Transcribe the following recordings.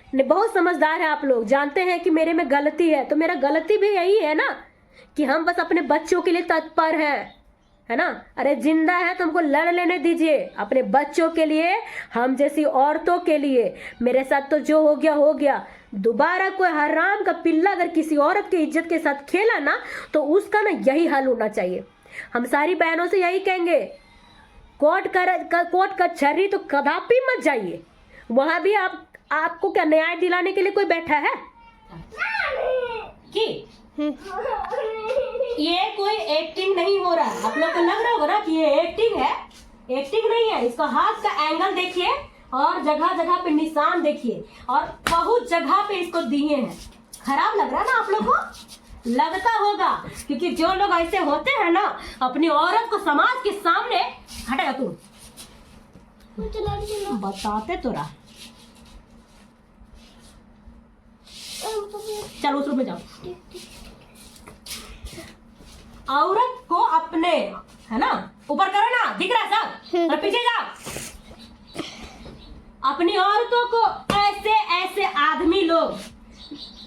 बहुत समझदार है आप लोग, जानते हैं कि मेरे में गलती है, तो मेरा गलती भी यही है ना कि हम बस अपने बच्चों के लिए तत्पर हैं, है ना। अरे जिंदा है तो हमको लड़ लेने दीजिए, अपने बच्चों के लिए, हम जैसी औरतों के लिए। मेरे साथ तो जो हो गया हो गया, दोबारा कोई हराम का पिल्ला अगर किसी औरत की इज्जत के साथ खेला ना तो उसका ना यही हाल होना चाहिए। हम सारी बहनों से यही कहेंगे, कोर्ट कचहरी तो कदापि मत जाइए, वहां भी आपको क्या न्याय दिलाने के लिए कोई बैठा है कि ये कोई एक्टिंग नहीं हो रहा है। आप लोग को लग रहा होगा ना कि ये एक्टिंग है, एक्टिंग नहीं है। इसका हाथ का एंगल देखिए और जगह जगह पे निशान देखिए, और बहुत जगह पे इसको दिए हैं। खराब लग रहा है ना आप लोग को? लगता होगा, क्योंकि जो लोग ऐसे होते हैं ना अपनी औरत को समाज के सामने, हटेगा तू, बताते तो रहा। चलो उस रूम में जाओ। औरत को अपने, है ना, ऊपर करो ना, दिख रहा है सब, और पीछे जाओ। अपनी औरतों को ऐसे ऐसे आदमी लोग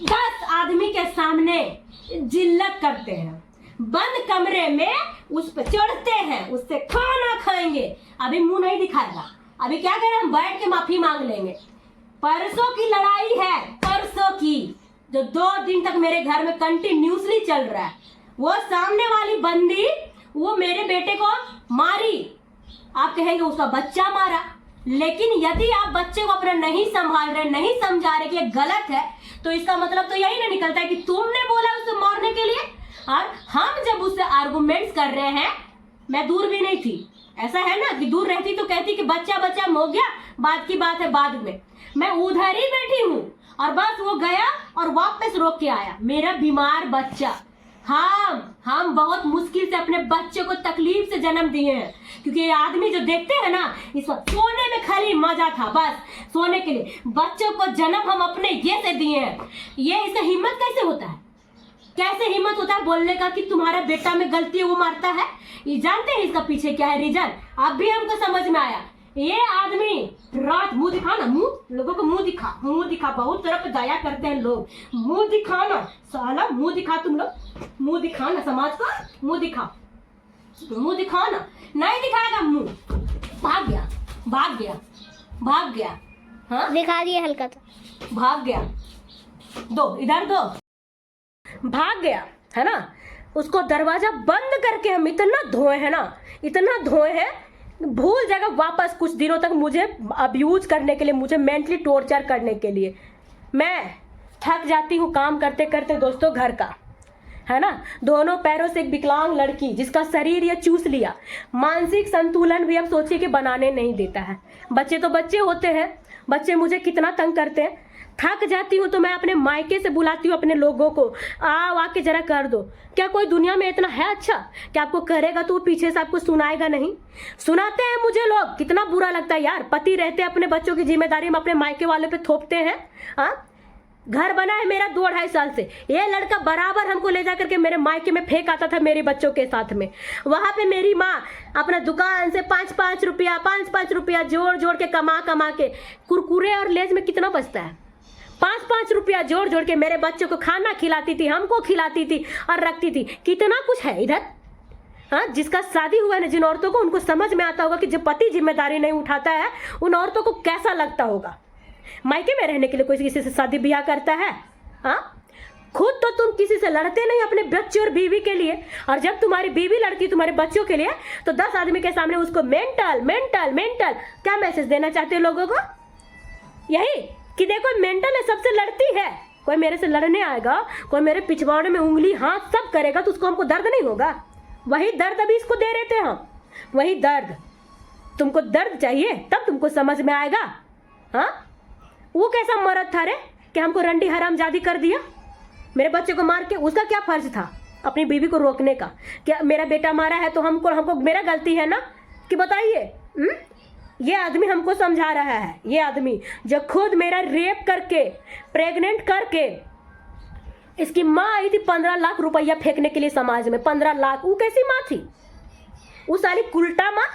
10 आदमी के सामने जिल्लत करते हैं, बंद कमरे में उस पर चढ़ते हैं, उससे खाना खाएंगे। अभी मुंह नहीं दिखाएगा, अभी क्या कह रहे हैं, हम बैठ के माफी मांग लेंगे। परसों की लड़ाई है, परसों की, जो 2 दिन तक मेरे घर में कंटिन्यूसली चल रहा है। वो सामने वाली बंदी वो मेरे बेटे को मारी, आप कहेंगे उसका बच्चा मारा, लेकिन यदि आप बच्चे को अपना नहीं संभाल रहे, नहीं समझा रहे कि ये गलत है, तो इसका मतलब तो यही ना निकलता है कि तुमने बोला उसे मारने के लिए। और हम जब उससे आर्गुमेंट्स कर रहे हैं, मैं दूर भी नहीं थी, ऐसा है ना कि दूर रहती तो कहती कि बच्चा बच्चा हो गया, बाद की बात है बाद में। मैं उधर ही बैठी हूँ और बस वो गया और वापस रोक के आया, मेरा बीमार बच्चा। हम बहुत मुश्किल से अपने बच्चे को तकलीफ से जन्म दिए हैं, क्योंकि ये आदमी जो देखते हैं ना, इस वक्त सोने में खाली मजा था, बस सोने के लिए। बच्चों को जन्म हम अपने ये से दिए हैं। ये इसका हिम्मत कैसे होता है, कैसे हिम्मत होता है बोलने का कि तुम्हारा बेटा में गलती है, वो मारता है। ये जानते हैं इसका पीछे क्या है रीजन, अब भी हमको समझ में आया। ये आदमी रात, मुंह दिखा ना, मुंह, लोगों को मुंह दिखा, मुंह दिखा, बहुत तरफ दया करते हैं लोग, मुंह दिखाना साला, मुंह दिखा, तुम लोग मुंह दिखाना, समाज को मुंह दिखा, मुंह दिखाना, नहीं दिखाएगा मुंह, भाग गया, भाग गया, भाग गया, हाँ दिखा दिया हल्का सा, भाग गया, दो इधर दो, भाग गया, है ना। उसको दरवाजा बंद करके हम इतना धोए हैं ना, इतना धोए हैं, भूल जाएगा वापस कुछ दिनों तक मुझे अब्यूज करने के लिए, मुझे मेंटली टॉर्चर करने के लिए। मैं थक जाती हूँ काम करते करते दोस्तों घर का, है ना। दोनों पैरों से एक विकलांग लड़की जिसका शरीर ये चूस लिया, मानसिक संतुलन भी अब सोचिए कि बनाने नहीं देता है। बच्चे तो बच्चे होते हैं, बच्चे मुझे कितना तंग करते हैं। थक जाती हूँ तो मैं अपने मायके से बुलाती हूँ अपने लोगों को, आओ आके जरा कर दो। क्या कोई दुनिया में इतना है अच्छा कि आपको करेगा तो वो पीछे से आपको सुनाएगा नहीं? सुनाते हैं मुझे लोग, कितना बुरा लगता है यार। पति रहते अपने बच्चों की जिम्मेदारी हम अपने मायके वाले पे थोपते हैं। हाँ, घर बना है मेरा 2-2.5 साल से, ये लड़का बराबर हमको ले जाकर के मेरे मायके में फेंक आता था मेरे बच्चों के साथ में। वहां पे मेरी माँ अपना दुकान से 5-5 रुपया जोड़ जोड़ के कमा के, कुरकुरे और लेज में कितना बचता है, 5-5 रुपया जोड़ जोड़ के मेरे बच्चों को खाना खिलाती थी, हमको खिलाती थी और रखती थी। कितना कुछ है इधर। हाँ, जिसका शादी हुआ है ना, जिन औरतों को, उनको समझ में आता होगा कि जब पति जिम्मेदारी नहीं उठाता है उन औरतों को कैसा लगता होगा। मायके में रहने के लिए कोई किसी से शादी ब्याह करता है? हाँ, खुद तो तुम किसी से लड़ते नहीं अपने बच्चे और बीवी के लिए, और जब तुम्हारी बीवी लड़ती तुम्हारे बच्चों के लिए तो 10 आदमी के सामने उसको मेंटल मेंटल मेंटल। क्या मैसेज देना चाहते हो लोगों को? यही कि देखो मेंटल है, सबसे लड़ती है। कोई मेरे से लड़ने आएगा, कोई मेरे पिछवाड़े में उंगली हाथ सब करेगा तो उसको हमको दर्द नहीं होगा? वही दर्द अभी इसको दे रहे थे हम, वही दर्द। तुमको दर्द चाहिए तब तुमको समझ में आएगा। हाँ, वो कैसा मर्द था रे कि हमको रंडी हरामजादी कर दिया, मेरे बच्चे को मार के। उसका क्या फर्ज था अपनी बीवी को रोकने का? क्या मेरा बेटा मारा है तो हमको मेरा गलती है ना कि बताइए? ये आदमी हमको समझा रहा है, ये आदमी जो खुद मेरा रेप करके, प्रेग्नेंट करके, इसकी माँ आई थी 15 लाख रुपया फेंकने के लिए समाज में। 15 लाख, वो कैसी माँ थी? वो साली उल्टा माँ।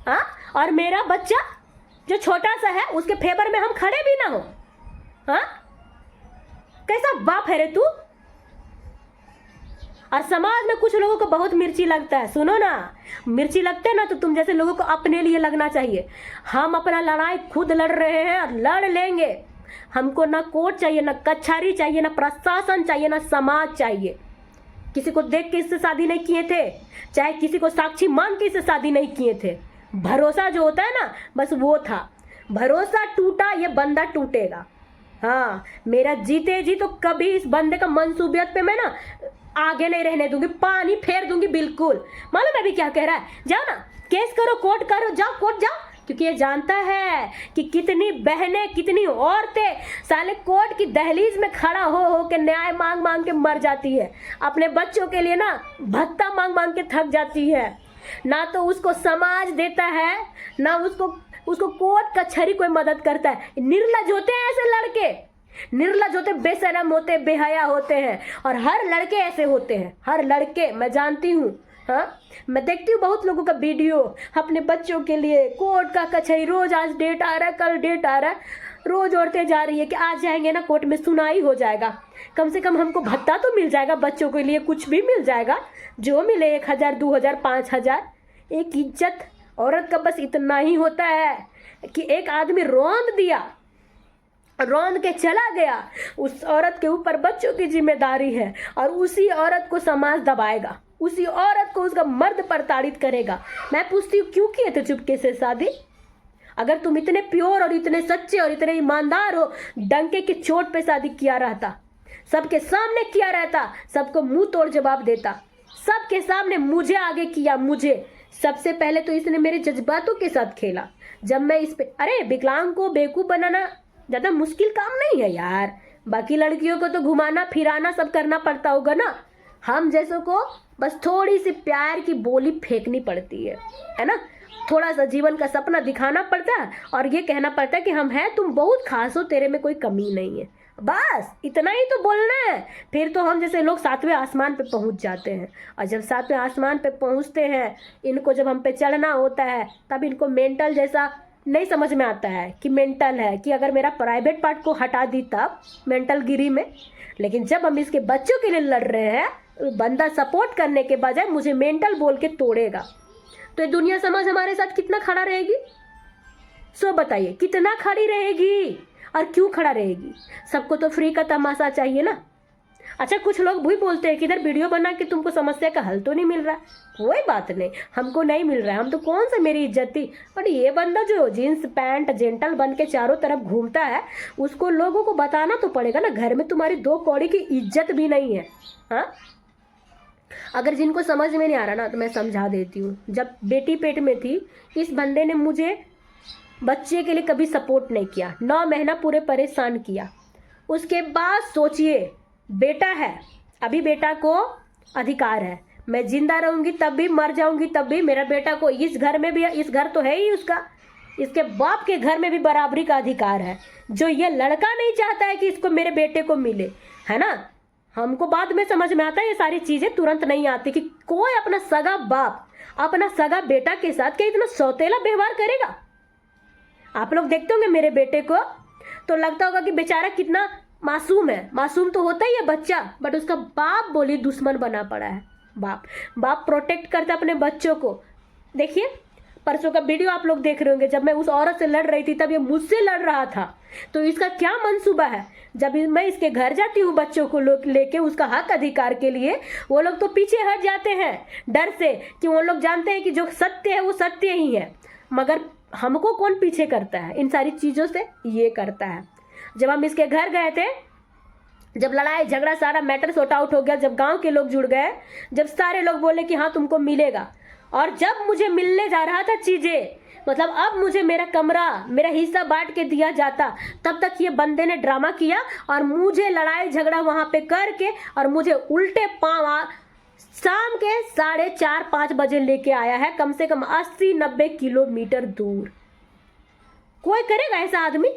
हाँ, और मेरा बच्चा जो छोटा सा है उसके फेवर में हम खड़े भी ना हो, हाँ, कैसा बाप है रे तू। और समाज में कुछ लोगों को बहुत मिर्ची लगता है। सुनो ना, मिर्ची लगते है ना तो तुम जैसे लोगों को अपने लिए लगना चाहिए। हम अपना लड़ाई खुद लड़ रहे हैं और लड़ लेंगे। हमको ना कोर्ट चाहिए, ना कचहरी चाहिए, ना प्रशासन चाहिए, ना समाज चाहिए। किसी को देख के इससे शादी नहीं किए थे, चाहे किसी को साक्षी मान के इससे शादी नहीं किए थे। भरोसा जो होता है ना, बस वो था। भरोसा टूटा, ये बंदा टूटेगा। हाँ, मेरा जीते जी तो कभी इस बंदे का मंसूबियत पे मैं ना आगे नहीं रहने दूंगी, पानी फेर दूंगी बिल्कुल। मालूम अभी क्या कह रहा है, जाओ ना केस करो, कोर्ट करो, जाओ कोर्ट जाओ। क्योंकि ये जानता है कि कितनी बहनें, कितनी औरतें साले कोर्ट की दहलीज में खड़ा हो के न्याय मांग मांग के मर जाती है। अपने बच्चों के लिए ना भत्ता मांग मांग के थक जाती है। ना तो उसको समाज देता है, ना उसको कोर्ट कचहरी कोई मदद करता है। निर्लज होते हैं ऐसे लड़के, निर्लज होते, बेशरम होते, बेहया होते हैं। और हर लड़के ऐसे होते हैं, हर लड़के, मैं जानती हूँ। हाँ, मैं देखती हूँ बहुत लोगों का वीडियो, अपने बच्चों के लिए कोर्ट का कचहरी, रोज आज डेट आ रहा है, कल डेट आ रहा है, रोज औरतें जा रही है कि आज जाएंगे ना कोर्ट में सुनाई हो जाएगा, कम से कम हमको भत्ता तो मिल जाएगा, बच्चों के लिए कुछ भी मिल जाएगा, जो मिले 1,000 2,000 5,000। एक इज्जत औरत का बस इतना ही होता है कि एक आदमी रौंद दिया, रौंद के चला गया, उस औरत के ऊपर बच्चों की जिम्मेदारी है और उसी औरत को समाज दबाएगा, उसी औरत को उसका मर्द प्रताड़ित करेगा। मैं पूछती हूँ क्यों किए थे चुपके से शादी? अगर तुम इतने प्योर और इतने सच्चे और इतने ईमानदार हो, डंके की चोट पे शादी किया रहता, सबके सामने किया रहता, सबको मुंह तोड़ जवाब देता, सबके सामने मुझे आगे किया, मुझे सबसे पहले तो इसने मेरे जज्बातों के साथ खेला। जब मैं इस पे, अरे विकलांग को बेवकूफ बनाना ज्यादा मुश्किल काम नहीं है यार, बाकी लड़कियों को तो घुमाना फिराना सब करना पड़ता होगा ना, हम जैसों को बस थोड़ी सी प्यार की बोली फेंकनी पड़ती है ना, थोड़ा सा जीवन का सपना दिखाना पड़ता है और ये कहना पड़ता है कि हम हैं, तुम बहुत खास हो, तेरे में कोई कमी नहीं है, बस इतना ही तो बोलना है। फिर तो हम जैसे लोग 7वें आसमान पे पहुंच जाते हैं। और जब 7वें आसमान पे पहुंचते हैं, इनको जब हम पे चढ़ना होता है, तब इनको मेंटल जैसा नहीं समझ में आता है कि मेंटल है, कि अगर मेरा प्राइवेट पार्ट को हटा दी तब मेंटल गिरी में। लेकिन जब हम इसके बच्चों के लिए लड़ रहे हैं, बंदा सपोर्ट करने के बजाय मुझे मेंटल बोल के तोड़ेगा, तो ये दुनिया समाज हमारे साथ कितना खड़ा रहेगी? सो बताइए, कितना खड़ी रहेगी और क्यों खड़ा रहेगी? सबको तो फ्री का तमाशा चाहिए ना। अच्छा, कुछ लोग भी बोलते हैं कि इधर वीडियो बना के तुमको समस्या का हल तो नहीं मिल रहा। कोई बात नहीं, हमको नहीं मिल रहा है, हम तो कौन सा मेरी इज्जत थी। बट ये बंदा जो जीन्स पैंट जेंटल बन के चारों तरफ घूमता है, उसको लोगों को बताना तो पड़ेगा ना, घर में तुम्हारी 2 कौड़ी की इज्जत भी नहीं है। हाँ, अगर जिनको समझ में नहीं आ रहा ना तो मैं समझा देती हूँ। जब बेटी पेट में थी, इस बंदे ने मुझे बच्चे के लिए कभी सपोर्ट नहीं किया, 9 महीना पूरे परेशान किया। उसके बाद सोचिए, बेटा है, अभी बेटा को अधिकार है, मैं जिंदा रहूंगी तब भी, मर जाऊंगी तब भी, मेरा बेटा को इस घर में भी, इस घर तो है ही उसका, इसके बाप के घर में भी बराबरी का अधिकार है। जो ये लड़का नहीं चाहता है कि इसको मेरे बेटे को मिले, है ना। हमको बाद में समझ में आता है, ये सारी चीजें तुरंत नहीं आती कि कोई अपना सगा बाप अपना सगा बेटा के साथ क्या इतना सौतेला व्यवहार करेगा। आप लोग देखते होंगे मेरे बेटे को तो लगता होगा कि बेचारा कितना मासूम है, मासूम तो होता ही है बच्चा, बट उसका बाप बोली दुश्मन बना पड़ा है। बाप प्रोटेक्ट करता है अपने बच्चों को। देखिए, परसों का वीडियो आप लोग देख रहे होंगे, जब मैं उस औरत से लड़ रही थी तब ये मुझसे लड़ रहा था, तो इसका क्या मंसूबा है। जब मैं इसके घर जाती हूँ बच्चों को लेके उसका हक अधिकार के लिए, वो लोग तो पीछे हट जाते हैं डर से, कि वो लोग जानते हैं कि जो सत्य है वो सत्य ही है। मगर हमको कौन पीछे करता है इन सारी चीज़ों से? ये करता है। जब हम इसके घर गए थे, जब लड़ाई झगड़ा सारा मैटर सॉर्ट आउट हो गया, जब गांव के लोग जुड़ गए, जब सारे लोग बोले कि हाँ तुमको मिलेगा, और जब मुझे मिलने जा रहा था चीज़ें, मतलब अब मुझे मेरा कमरा, मेरा हिस्सा बांट के दिया जाता, तब तक ये बंदे ने ड्रामा किया और मुझे लड़ाई झगड़ा वहाँ पे करके और मुझे उल्टे पाँव शाम के 4:30-5 बजे लेके आया है, कम से कम 80-90 किलोमीटर दूर। कोई करेगा ऐसा आदमी?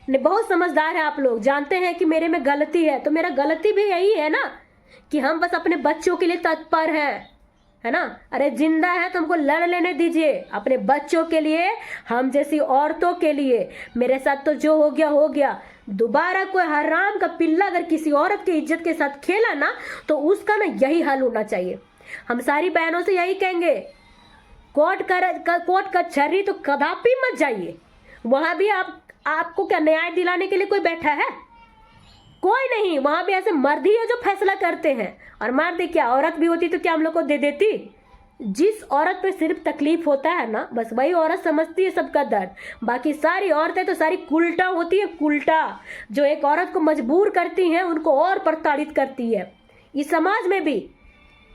नहीं, बहुत समझदार है आप लोग, जानते हैं कि मेरे में गलती है, तो मेरा गलती भी यही है ना कि हम बस अपने बच्चों के लिए तत्पर हैं। है ना। अरे जिंदा है तो हमको लड़ लेने दीजिए, अपने बच्चों के लिए, हम जैसी औरतों के लिए। मेरे साथ तो जो हो गया हो गया। दोबारा कोई हराम का पिल्ला अगर किसी औरत की इज्जत के साथ खेला ना तो उसका ना यही हाल होना चाहिए। हम सारी बहनों से यही कहेंगे, कोर्ट कचहरी तो कदापि मत जाइए। वहां भी आपको क्या न्याय दिलाने के लिए कोई बैठा है? कोई नहीं। वहां भी ऐसे मर्द ही है जो फैसला करते हैं। और मर्द क्या, औरत भी होती तो क्या हम लोग को दे देती? जिस औरत पे सिर्फ तकलीफ होता है ना, बस वही औरत समझती है सबका दर्द। बाकी सारी औरतें तो सारी कुल्टा होती है, कुल्टा। जो एक औरत को मजबूर करती हैं उनको और प्रताड़ित करती है। इस समाज में भी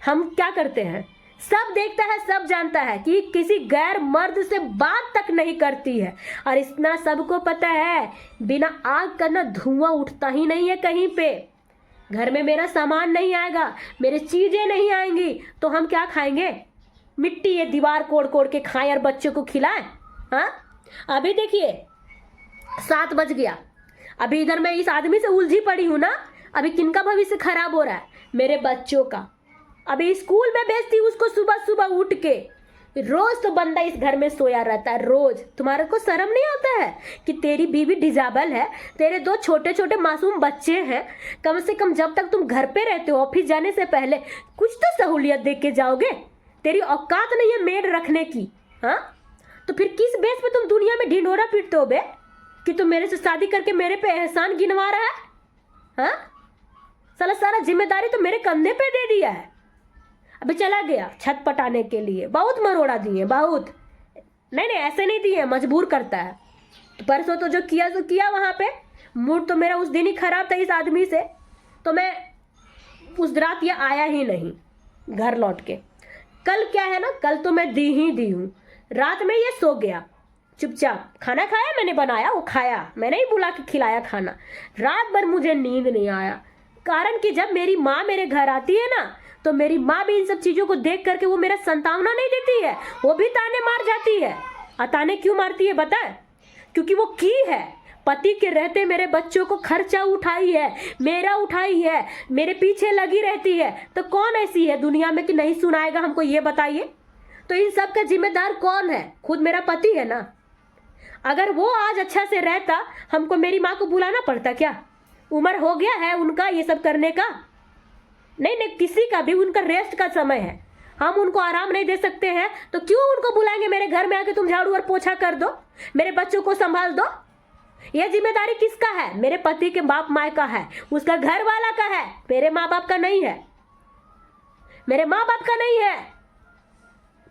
हम क्या करते हैं, सब देखता है, सब जानता है कि किसी गैर मर्द से बात तक नहीं करती है। और इतना सबको पता है, बिना आग का ना धुआं उठता ही नहीं है कहीं पे। घर में मेरा सामान नहीं आएगा, मेरे चीजें नहीं आएंगी तो हम क्या खाएंगे? मिट्टी ये दीवार कोड़ कोड़ के खाएं और बच्चों को खिलाएं? हाँ, अभी देखिए 7 बज गया। अभी इधर मैं इस आदमी से उलझी पड़ी हूं ना। अभी किनका भविष्य खराब हो रहा है? मेरे बच्चों का। अभी स्कूल में भेजती उसको सुबह सुबह उठ के। रोज तो बंदा इस घर में सोया रहता है, रोज। तुम्हारे को शर्म नहीं आता है कि तेरी बीवी डिजाबल है, तेरे 2 छोटे छोटे मासूम बच्चे हैं। कम से कम जब तक तुम घर पे रहते हो, ऑफिस जाने से पहले कुछ तो सहूलियत दे के जाओगे। तेरी औकात नहीं है मेड रखने की। हाँ, तो फिर किस बेस पे तुम दुनिया में ढिंढोरा पीटते हो बे कि तुम मेरे से शादी करके मेरे पे एहसान गिनवा रहा है? हाँ, साला सारा जिम्मेदारी तो मेरे कंधे पे दे दिया है। अभी चला गया छत पटाने के लिए, बहुत मरोड़ा दिए, बहुत। नहीं ऐसे नहीं दिए, मजबूर करता है। तो परसों तो जो किया तो किया, वहां पे मूड तो मेरा उस दिन ही खराब था इस आदमी से। तो मैं उस रात ये आया ही नहीं घर लौट के। कल क्या है ना, कल तो मैं दी हूं। रात में ये सो गया चुपचाप। खाना खाया, मैंने बनाया, वो खाया, मैंने ही बुला के खिलाया खाना। रात भर मुझे नींद नहीं आया, कारण कि जब मेरी माँ मेरे घर आती है ना तो मेरी माँ भी इन सब चीजों को देख करके वो मेरा संतावना नहीं देती है, वो भी ताने मार जाती है। और ताने क्यों मारती है बता? क्योंकि वो की है, पति के रहते मेरे बच्चों को खर्चा उठाई है, मेरा उठाई है, मेरे पीछे लगी रहती है। तो कौन ऐसी है दुनिया में कि नहीं सुनाएगा हमको, ये बताइए। तो इन सब का जिम्मेदार कौन है? खुद मेरा पति है ना। अगर वो आज अच्छा से रहता, हमको मेरी माँ को बुलाना पड़ता क्या? उम्र हो गया है उनका ये सब करने का? नहीं, किसी का भी उनका रेस्ट का समय है। हम उनको आराम नहीं दे सकते हैं तो क्यों उनको बुलाएंगे मेरे घर में आके तुम झाड़ू और पोछा कर दो, मेरे बच्चों को संभाल दो? यह जिम्मेदारी किसका है? मेरे पति के बाप माँ का है, उसका घर वाला का है, मेरे माँ बाप का नहीं है। मेरे माँ बाप का नहीं है।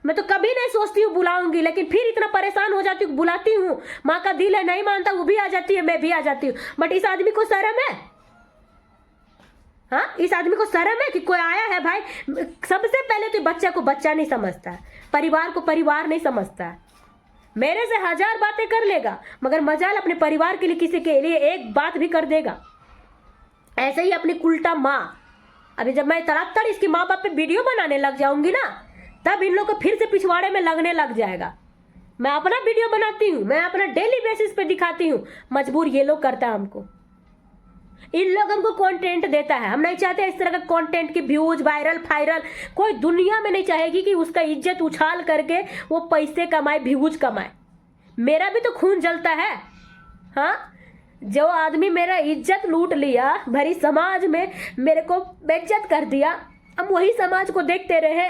मैं तो कभी नहीं सोचती हूँ बुलाऊंगी, लेकिन फिर इतना परेशान हो जाती हूँ, बुलाती हूँ। माँ का दिल है, नहीं मानता, वो भी आ जाती है, मैं भी आ जाती हूँ। बट इस आदमी को शर्म है? हाँ, इस आदमी को शर्म है कि कोई आया है? भाई सबसे पहले तो बच्चा को बच्चा नहीं समझता है, परिवार को परिवार नहीं समझता है। मेरे से 1000 बातें कर लेगा, मगर मजाल अपने परिवार के लिए किसी के लिए एक बात भी कर देगा। ऐसे ही अपनी उल्टा माँ। अभी जब मैं तड़ातड़ इसकी माँ बाप पे वीडियो बनाने लग जाऊंगी ना, तब इन लोग को फिर से पिछवाड़े में लगने लग जाएगा। मैं अपना वीडियो बनाती हूँ, मैं अपना डेली बेसिस पे दिखाती हूँ, मजबूर ये लोग करता है हमको। इन लोग हमको कंटेंट देता है, हम नहीं चाहते इस तरह का कंटेंट की व्यूज वायरल फायरल। कोई दुनिया में नहीं चाहेगी कि उसका इज्जत उछाल करके वो पैसे कमाए, व्यूज कमाए। मेरा भी तो खून जलता है। हाँ, जो आदमी मेरा इज्जत लूट लिया, भरी समाज में मेरे को बेइज्जत कर दिया, हम वही समाज को देखते रहे।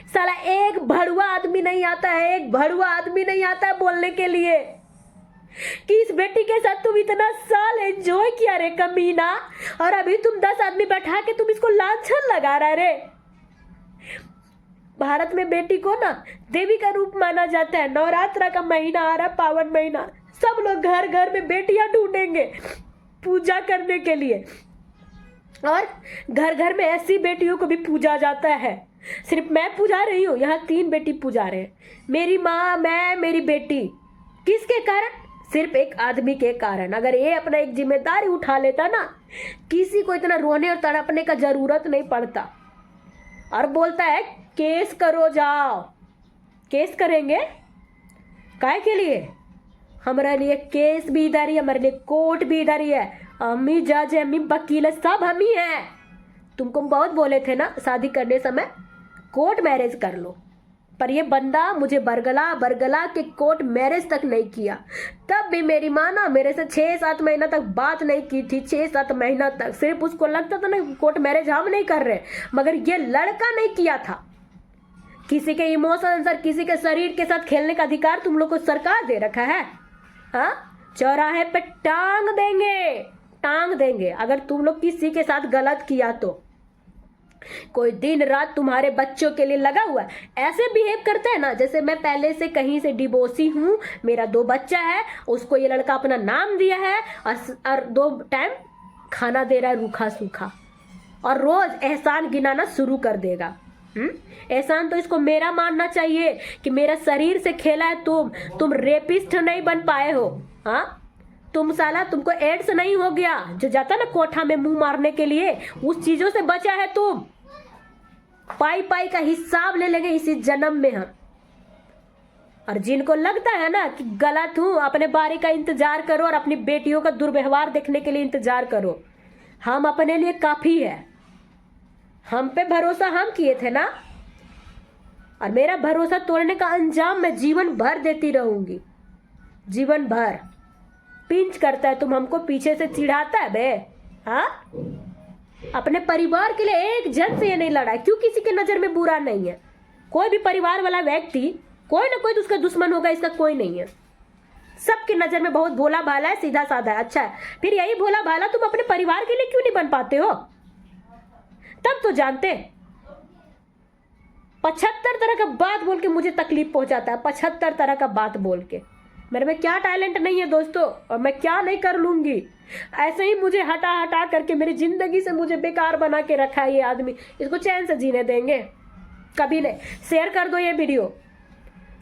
साला एक भड़ुआ आदमी नहीं आता है, एक भड़ुआ आदमी नहीं आता है बोलने के लिए कि इस बेटी के साथ तुम इतना साल एंजॉय किया रे कमीना, और अभी तुम 10 आदमी बैठा के तुम इसको लांछन लगा रहा रे। भारत में बेटी को ना देवी का रूप माना जाता है। नवरात्र का महीना आ रहा, पावन महीना, सब लोग घर घर में बेटियां ढूंढेंगे पूजा करने के लिए, और घर घर में ऐसी बेटियों को भी पूजा जाता है। सिर्फ मैं पूजा रही हूँ, यहाँ 3 बेटी पूजा रहे हैं, मेरी माँ, मैं, मेरी बेटी। किसके कारण? सिर्फ एक आदमी के कारण। अगर ये अपना एक जिम्मेदारी उठा लेता ना, किसी को इतना रोने और तड़पने का जरूरत नहीं पड़ता। और बोलता है केस करो, जाओ केस करेंगे, काय के लिए? हमारे लिए केस भी इधर ही है, हमारे लिए कोर्ट भी इधर ही है, अम्मी जज है, अम्मी वकील है, सब हम ही हैं। तुमको बहुत बोले थे ना शादी करने समय, कोर्ट मैरिज कर लो। पर ये बंदा मुझे बरगला बरगला के कोर्ट मैरिज तक नहीं किया। तब भी मेरी माँ ना मेरे से 6-7 महीना तक बात नहीं की थी। 6-7 महीना तक सिर्फ उसको लगता था ना कोर्ट मैरिज हम नहीं कर रहे, मगर ये लड़का नहीं किया था। किसी के इमोशन सर, किसी के शरीर के साथ खेलने का अधिकार तुम लोग को सरकार दे रखा है। हाँ, चौराहे पे टांग देंगे अगर तुम लोग किसी के साथ गलत किया तो। कोई दिन रात तुम्हारे बच्चों के लिए लगा हुआ है। ऐसे बिहेव करते हैं ना जैसे मैं पहले से कहीं से डिवोर्सी हूँ, मेरा 2 बच्चा है, उसको ये लड़का अपना नाम दिया है और 2 टाइम खाना दे रहा है रूखा सूखा, और रोज एहसान गिनाना शुरू कर देगा। एहसान तो इसको मेरा मानना चाहिए कि मेरा शरीर से खेला है तुम रेपिस्ट नहीं बन पाए हो। हाँ, तुम साला, तुमको एड्स नहीं हो गया जो जाता ना कोठा में मुंह मारने के लिए, उस चीजों से बचा है तुम। पाई का हिसाब ले लेंगे इसी जन्म में हम। और जिनको लगता है ना कि गलत हूं, अपने बारी का इंतजार करो और अपनी बेटियों का दुर्व्यवहार देखने के लिए इंतजार करो। हम अपने लिए काफी है। हम पे भरोसा हम किए थे ना, और मेरा भरोसा तोड़ने का अंजाम मैं जीवन भर देती रहूंगी। जीवन भर पिंच करता है तुम हमको, पीछे से चिढ़ाता है बे। हाँ, अपने परिवार के लिए एक जन से ये नहीं लड़ा, क्यों किसी के नजर में बुरा नहीं है। कोई भी परिवार वाला व्यक्ति कोई ना कोई तो उसका दुश्मन होगा, इसका कोई नहीं है। सबके नजर में बहुत भोला भाला है, सीधा साधा है, अच्छा है। फिर यही भोला भाला तुम अपने परिवार के लिए क्यों नहीं बन पाते हो? तब तो जानते। 75 तरह का बात बोल के मुझे तकलीफ पहुंचाता है, 75 तरह का बात बोल के। मेरे में क्या टैलेंट नहीं है दोस्तों, और मैं क्या नहीं कर लूंगी। ऐसे ही मुझे हटा करके मेरी जिंदगी से मुझे बेकार बना के रखा है ये आदमी। इसको चैन से जीने देंगे? कभी नहीं। शेयर कर दो ये वीडियो,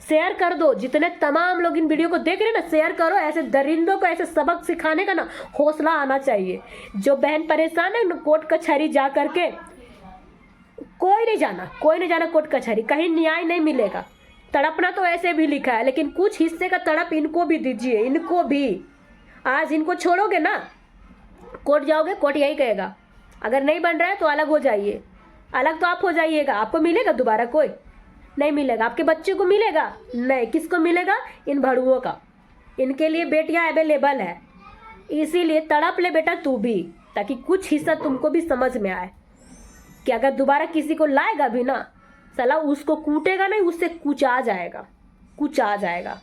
शेयर कर दो। जितने तमाम लोग इन वीडियो को देख रहे हैं ना, शेयर करो। ऐसे दरिंदों को ऐसे सबक सिखाने का ना हौसला आना चाहिए। जो बहन परेशान है कोर्ट कचहरी जा करके, कोई नहीं जाना कोर्ट कचहरी, कहीं न्याय नहीं मिलेगा। तड़पना तो ऐसे भी लिखा है, लेकिन कुछ हिस्से का तड़प इनको भी दीजिए, इनको भी। आज इनको छोड़ोगे ना, कोर्ट जाओगे, कोर्ट यही कहेगा अगर नहीं बन रहा है तो अलग हो जाइए। अलग तो आप हो जाइएगा, आपको मिलेगा दोबारा? कोई नहीं मिलेगा। आपके बच्चे को मिलेगा? नहीं। किसको मिलेगा? इन भड़ुओं का। इनके लिए बेटियां अवेलेबल है, इसीलिए तड़प ले बेटा तू भी, ताकि कुछ हिस्सा तुमको भी समझ में आए कि अगर दोबारा किसी को लाएगा भी ना, साला उसको कूटेगा नहीं, उससे कुछ आ जाएगा।